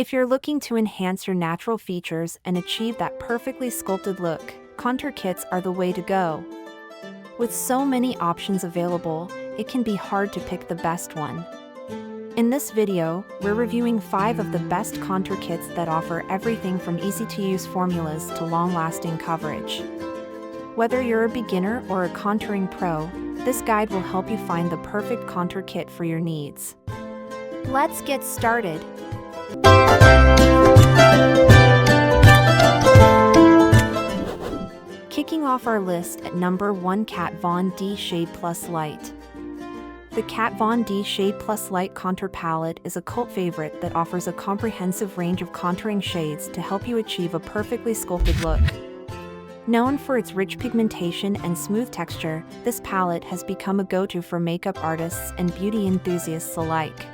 If you're looking to enhance your natural features and achieve that perfectly sculpted look, contour kits are the way to go. With so many options available, it can be hard to pick the best one. In this video, we're reviewing 5 of the best contour kits that offer everything from easy-to-use formulas to long-lasting coverage. Whether you're a beginner or a contouring pro, this guide will help you find the perfect contour kit for your needs. Let's get started. Kicking off our list at number 1, Kat Von D Shade Plus Light. The Kat Von D Shade Plus Light Contour Palette is a cult favorite that offers a comprehensive range of contouring shades to help you achieve a perfectly sculpted look. Known for its rich pigmentation and smooth texture, this palette has become a go-to for makeup artists and beauty enthusiasts alike.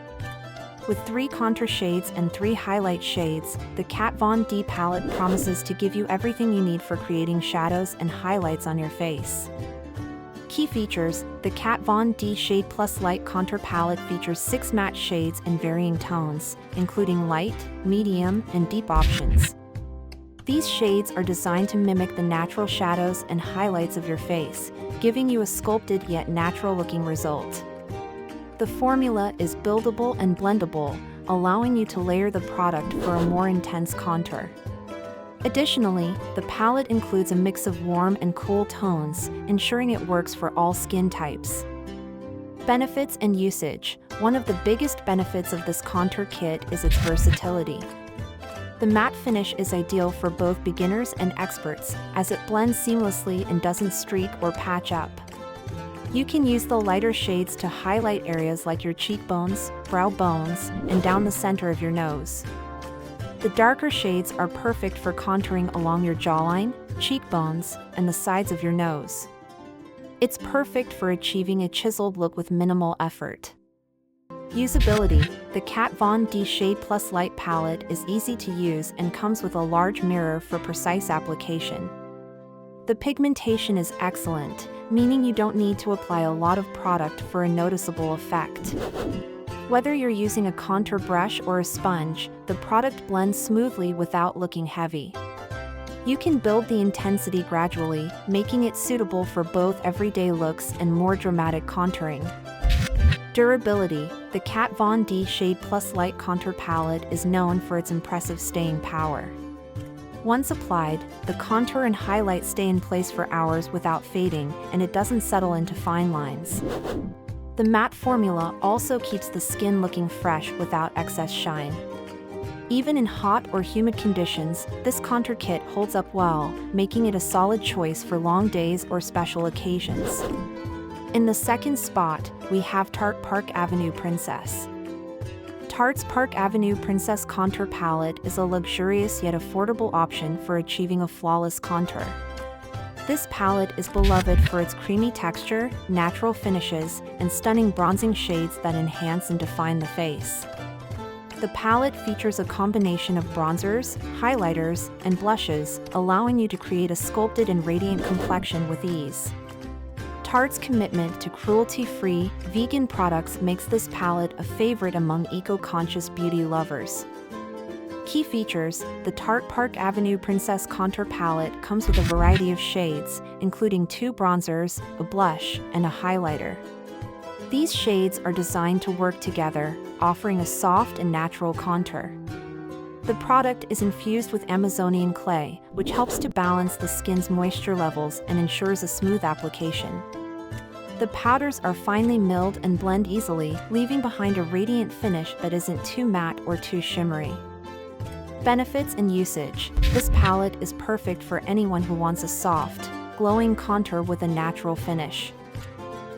With 3 contour shades and 3 highlight shades, the Kat Von D palette promises to give you everything you need for creating shadows and highlights on your face. Key features: the Kat Von D Shade Plus Light Contour Palette features 6 matte shades in varying tones, including light, medium, and deep options. These shades are designed to mimic the natural shadows and highlights of your face, giving you a sculpted yet natural-looking result. The formula is buildable and blendable, allowing you to layer the product for a more intense contour. Additionally, the palette includes a mix of warm and cool tones, ensuring it works for all skin types. Benefits and usage: one of the biggest benefits of this contour kit is its versatility. The matte finish is ideal for both beginners and experts, as it blends seamlessly and doesn't streak or patch up. You can use the lighter shades to highlight areas like your cheekbones, brow bones, and down the center of your nose. The darker shades are perfect for contouring along your jawline, cheekbones, and the sides of your nose. It's perfect for achieving a chiseled look with minimal effort. Usability: the Kat Von D Shade Plus Light palette is easy to use and comes with a large mirror for precise application. The pigmentation is excellent, meaning you don't need to apply a lot of product for a noticeable effect. Whether you're using a contour brush or a sponge, the product blends smoothly without looking heavy. You can build the intensity gradually, making it suitable for both everyday looks and more dramatic contouring. Durability: the Kat Von D Shade Plus Light Contour Palette is known for its impressive staying power. Once applied, the contour and highlight stay in place for hours without fading, and it doesn't settle into fine lines. The matte formula also keeps the skin looking fresh without excess shine. Even in hot or humid conditions, this contour kit holds up well, making it a solid choice for long days or special occasions. In the second spot, we have Tarte Park Avenue Princess. Tarte's Park Avenue Princess Contour Palette is a luxurious yet affordable option for achieving a flawless contour. This palette is beloved for its creamy texture, natural finishes, and stunning bronzing shades that enhance and define the face. The palette features a combination of bronzers, highlighters, and blushes, allowing you to create a sculpted and radiant complexion with ease. Tarte's commitment to cruelty-free, vegan products makes this palette a favorite among eco-conscious beauty lovers. Key features: the Tarte Park Avenue Princess Contour Palette comes with a variety of shades, including 2 bronzers, a blush, and a highlighter. These shades are designed to work together, offering a soft and natural contour. The product is infused with Amazonian clay, which helps to balance the skin's moisture levels and ensures a smooth application. The powders are finely milled and blend easily, leaving behind a radiant finish that isn't too matte or too shimmery. Benefits and usage: this palette is perfect for anyone who wants a soft, glowing contour with a natural finish.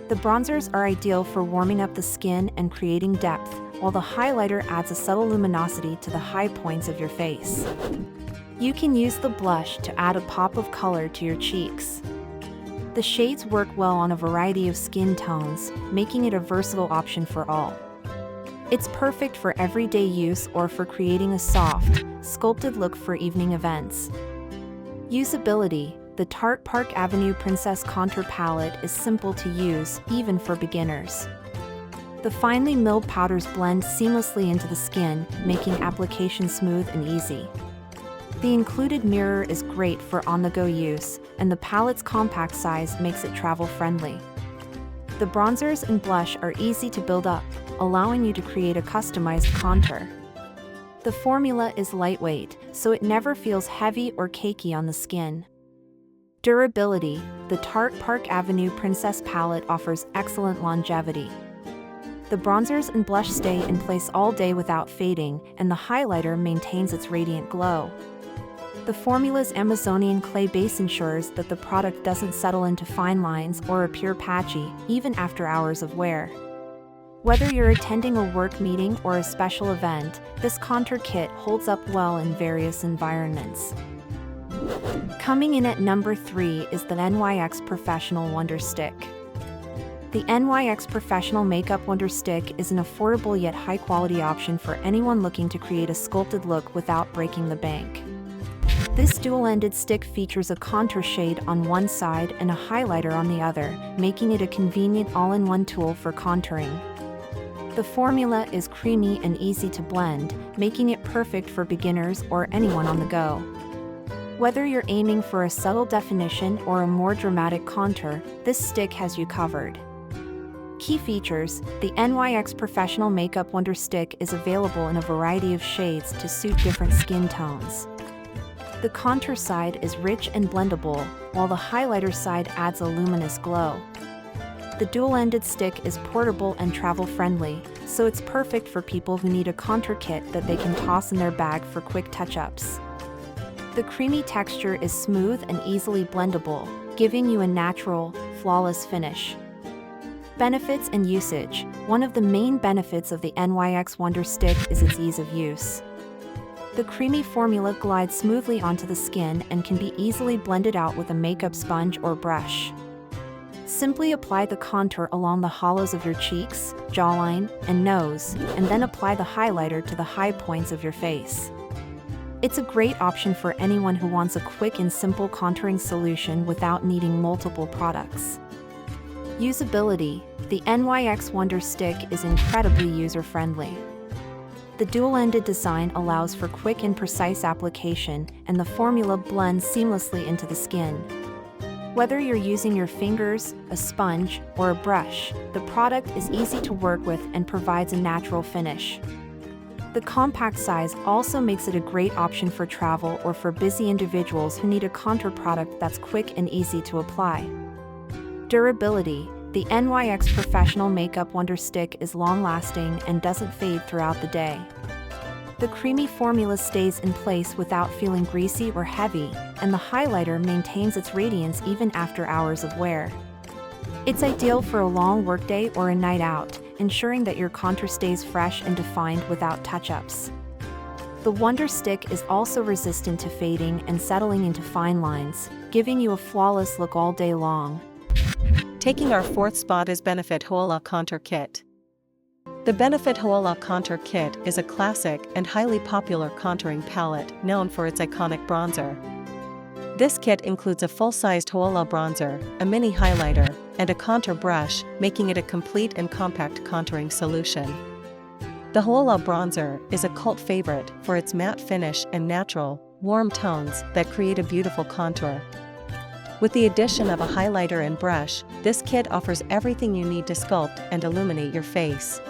The bronzers are ideal for warming up the skin and creating depth, while the highlighter adds a subtle luminosity to the high points of your face. You can use the blush to add a pop of color to your cheeks. The shades work well on a variety of skin tones, making it a versatile option for all. It's perfect for everyday use or for creating a soft, sculpted look for evening events. Usability: the Tarte Park Avenue Princess Contour Palette is simple to use, even for beginners. The finely milled powders blend seamlessly into the skin, making application smooth and easy. The included mirror is great for on-the-go use, and the palette's compact size makes it travel-friendly. The bronzers and blush are easy to build up, allowing you to create a customized contour. The formula is lightweight, so it never feels heavy or cakey on the skin. Durability: the Tarte Park Avenue Princess palette offers excellent longevity. The bronzers and blush stay in place all day without fading, and the highlighter maintains its radiant glow. The formula's Amazonian clay base ensures that the product doesn't settle into fine lines or appear patchy, even after hours of wear. Whether you're attending a work meeting or a special event, this contour kit holds up well in various environments. Coming in at number 3 is the NYX Professional Wonder Stick. The NYX Professional Makeup Wonder Stick is an affordable yet high-quality option for anyone looking to create a sculpted look without breaking the bank. This dual-ended stick features a contour shade on one side and a highlighter on the other, making it a convenient all-in-one tool for contouring. The formula is creamy and easy to blend, making it perfect for beginners or anyone on the go. Whether you're aiming for a subtle definition or a more dramatic contour, this stick has you covered. Key features: the NYX Professional Makeup Wonder Stick is available in a variety of shades to suit different skin tones. The contour side is rich and blendable, while the highlighter side adds a luminous glow. The dual-ended stick is portable and travel-friendly, so it's perfect for people who need a contour kit that they can toss in their bag for quick touch-ups. The creamy texture is smooth and easily blendable, giving you a natural, flawless finish. Benefits and usage: one of the main benefits of the NYX Wonder Stick is its ease of use. The creamy formula glides smoothly onto the skin and can be easily blended out with a makeup sponge or brush. Simply apply the contour along the hollows of your cheeks, jawline, and nose, and then apply the highlighter to the high points of your face. It's a great option for anyone who wants a quick and simple contouring solution without needing multiple products. Usability: the NYX Wonder Stick is incredibly user-friendly. The dual-ended design allows for quick and precise application, and the formula blends seamlessly into the skin. Whether you're using your fingers, a sponge, or a brush, the product is easy to work with and provides a natural finish. The compact size also makes it a great option for travel or for busy individuals who need a contour product that's quick and easy to apply. Durability: the NYX Professional Makeup Wonder Stick is long-lasting and doesn't fade throughout the day. The creamy formula stays in place without feeling greasy or heavy, and the highlighter maintains its radiance even after hours of wear. It's ideal for a long workday or a night out, ensuring that your contour stays fresh and defined without touch-ups. The Wonder Stick is also resistant to fading and settling into fine lines, giving you a flawless look all day long. Taking our 4th spot is Benefit Hoola Contour Kit. The Benefit Hoola Contour Kit is a classic and highly popular contouring palette known for its iconic bronzer. This kit includes a full-sized Hoola bronzer, a mini highlighter, and a contour brush, making it a complete and compact contouring solution. The Hoola bronzer is a cult favorite for its matte finish and natural, warm tones that create a beautiful contour. With the addition of a highlighter and brush, this kit offers everything you need to sculpt and illuminate your face.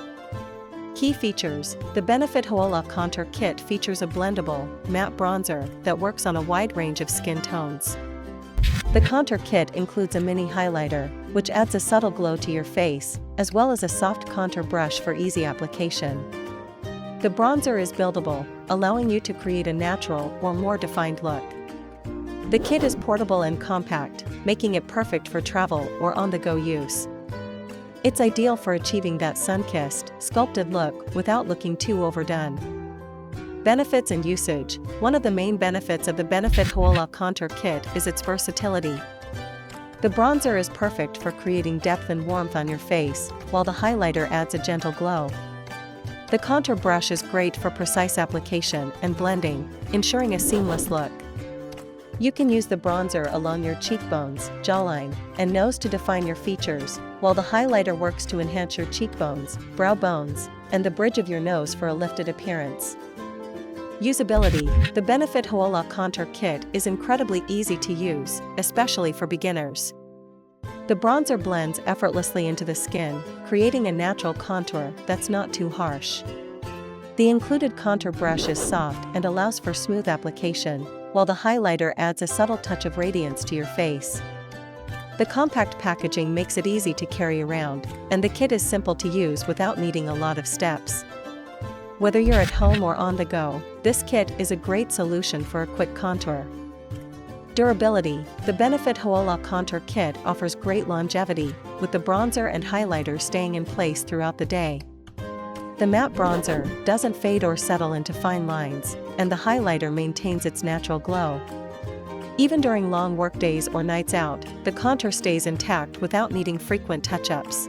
Key features: the Benefit Hoola Contour Kit features a blendable, matte bronzer that works on a wide range of skin tones. The contour kit includes a mini highlighter, which adds a subtle glow to your face, as well as a soft contour brush for easy application. The bronzer is buildable, allowing you to create a natural or more defined look. The kit is portable and compact, making it perfect for travel or on-the-go use. It's ideal for achieving that sun-kissed, sculpted look without looking too overdone. Benefits and usage: one of the main benefits of the Benefit Hoola Contour Kit is its versatility. The bronzer is perfect for creating depth and warmth on your face, while the highlighter adds a gentle glow. The contour brush is great for precise application and blending, ensuring a seamless look. You can use the bronzer along your cheekbones, jawline, and nose to define your features, while the highlighter works to enhance your cheekbones, brow bones, and the bridge of your nose for a lifted appearance. Usability. The Benefit Hoola Contour Kit is incredibly easy to use, especially for beginners. The bronzer blends effortlessly into the skin, creating a natural contour that's not too harsh. The included contour brush is soft and allows for smooth application, while the highlighter adds a subtle touch of radiance to your face. The compact packaging makes it easy to carry around, and the kit is simple to use without needing a lot of steps. Whether you're at home or on the go, this kit is a great solution for a quick contour. Durability. The Benefit Hoola Contour Kit offers great longevity, with the bronzer and highlighter staying in place throughout the day. The matte bronzer doesn't fade or settle into fine lines, and the highlighter maintains its natural glow. Even during long workdays or nights out, the contour stays intact without needing frequent touch-ups.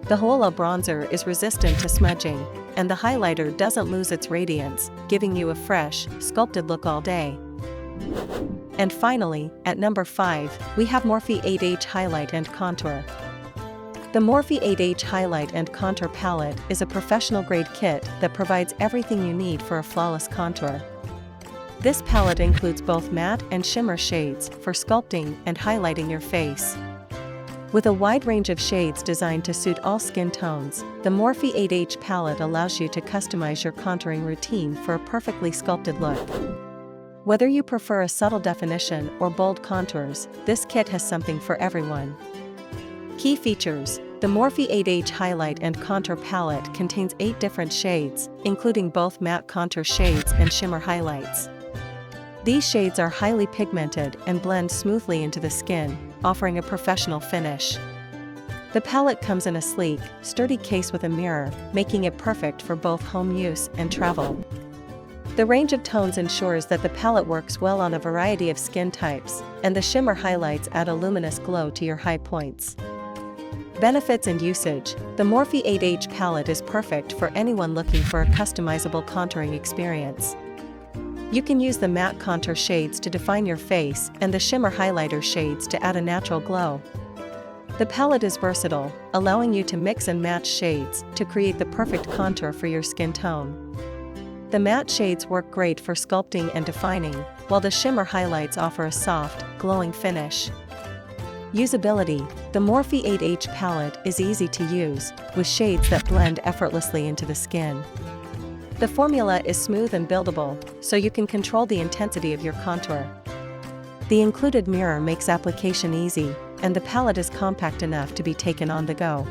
The Hoola bronzer is resistant to smudging, and the highlighter doesn't lose its radiance, giving you a fresh, sculpted look all day. And finally, at number 5, we have Morphe 8H Highlight and Contour. The Morphe 8H Highlight and Contour Palette is a professional-grade kit that provides everything you need for a flawless contour. This palette includes both matte and shimmer shades for sculpting and highlighting your face. With a wide range of shades designed to suit all skin tones, the Morphe 8H palette allows you to customize your contouring routine for a perfectly sculpted look. Whether you prefer a subtle definition or bold contours, this kit has something for everyone. Key features. The Morphe 8H Highlight and Contour Palette contains 8 different shades, including both matte contour shades and shimmer highlights. These shades are highly pigmented and blend smoothly into the skin, offering a professional finish. The palette comes in a sleek, sturdy case with a mirror, making it perfect for both home use and travel. The range of tones ensures that the palette works well on a variety of skin types, and the shimmer highlights add a luminous glow to your high points. Benefits and usage. The Morphe 8H palette is perfect for anyone looking for a customizable contouring experience. You can use the matte contour shades to define your face and the shimmer highlighter shades to add a natural glow. The palette is versatile, allowing you to mix and match shades to create the perfect contour for your skin tone. The matte shades work great for sculpting and defining, while the shimmer highlights offer a soft, glowing finish. Usability. The Morphe 8H palette is easy to use, with shades that blend effortlessly into the skin. The formula is smooth and buildable, so you can control the intensity of your contour. The included mirror makes application easy, and the palette is compact enough to be taken on the go.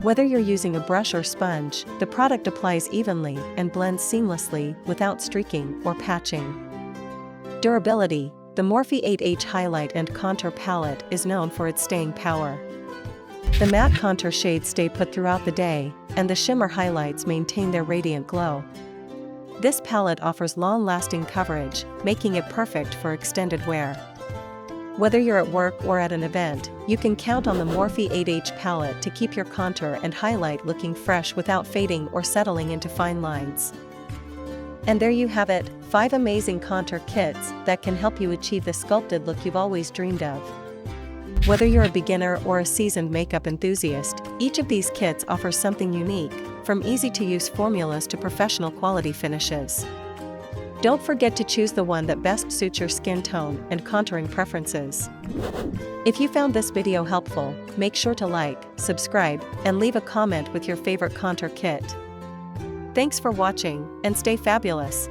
Whether you're using a brush or sponge, the product applies evenly and blends seamlessly without streaking or patching. Durability. The Morphe 8H Highlight and Contour Palette is known for its staying power. The matte contour shades stay put throughout the day, and the shimmer highlights maintain their radiant glow. This palette offers long-lasting coverage, making it perfect for extended wear. Whether you're at work or at an event, you can count on the Morphe 8H palette to keep your contour and highlight looking fresh without fading or settling into fine lines. And there you have it, 5 amazing contour kits that can help you achieve the sculpted look you've always dreamed of. Whether you're a beginner or a seasoned makeup enthusiast, each of these kits offers something unique, from easy-to-use formulas to professional quality finishes. Don't forget to choose the one that best suits your skin tone and contouring preferences. If you found this video helpful, make sure to like, subscribe, and leave a comment with your favorite contour kit. Thanks for watching, and stay fabulous!